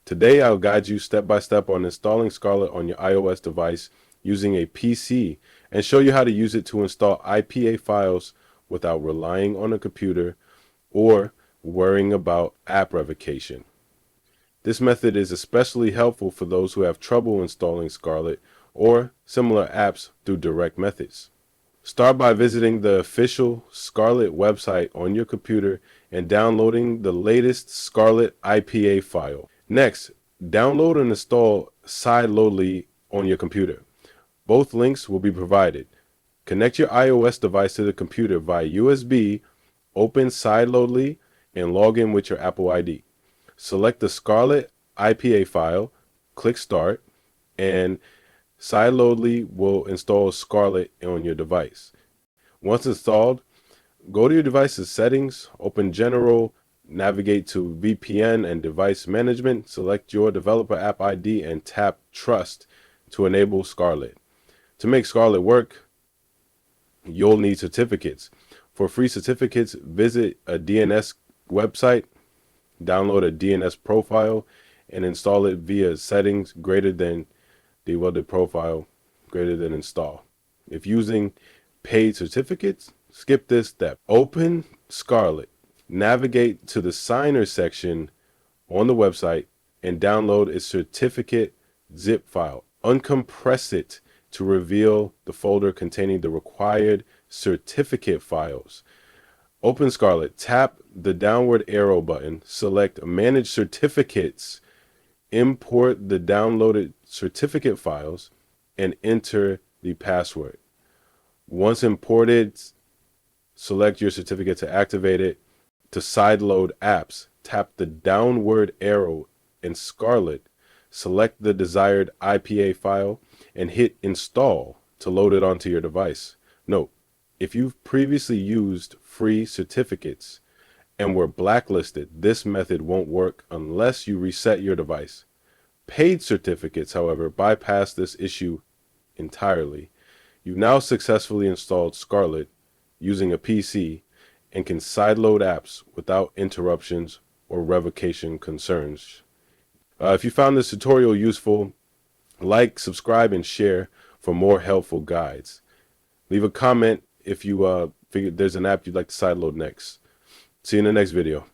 Today, I'll guide you step by step on installing Scarlet on your iOS device using a PC and show you how to use it to install IPA files without relying on a computer or worrying about app revocation. This method is especially helpful for those who have trouble installing Scarlet or similar apps through direct methods. Start by visiting the official Scarlet website on your computer and downloading the latest Scarlet IPA file. Next, download and install sideloadly on your computer. Both links will be provided. Connect your iOS device to the computer via USB, open sideloadly, and log in with your Apple ID. Select the Scarlet IPA file, click Start, and sideloadly will install Scarlet on your device. Once installed, go to your device's settings, open General, navigate to VPN and Device Management, select your developer app ID, and tap Trust to enable Scarlet. To make Scarlet work, you'll need certificates. For free certificates, visit a DNS website, download a DNS profile, and install it via settings greater than the profile greater than install. If using paid certificates, skip this step. Open Scarlet, navigate to the signer section on the website, and download a certificate zip file. Uncompress it to reveal the folder containing the required certificate files. Open Scarlet, tap the downward arrow button, select Manage Certificates, import the downloaded certificate files, and enter the password. Once imported, select your certificate to activate it. To sideload apps, tap the downward arrow in Scarlet, select the desired IPA file, and hit Install to load it onto your device. Note, if you've previously used free certificates and were blacklisted, this method won't work unless you reset your device. Paid certificates, however, bypass this issue entirely. You've now successfully installed Scarlet using a PC and can sideload apps without interruptions or revocation concerns. If you found this tutorial useful, like, subscribe, and share for more helpful guides. Leave a comment if you figure there's an app you'd like to sideload next. See you in the next video.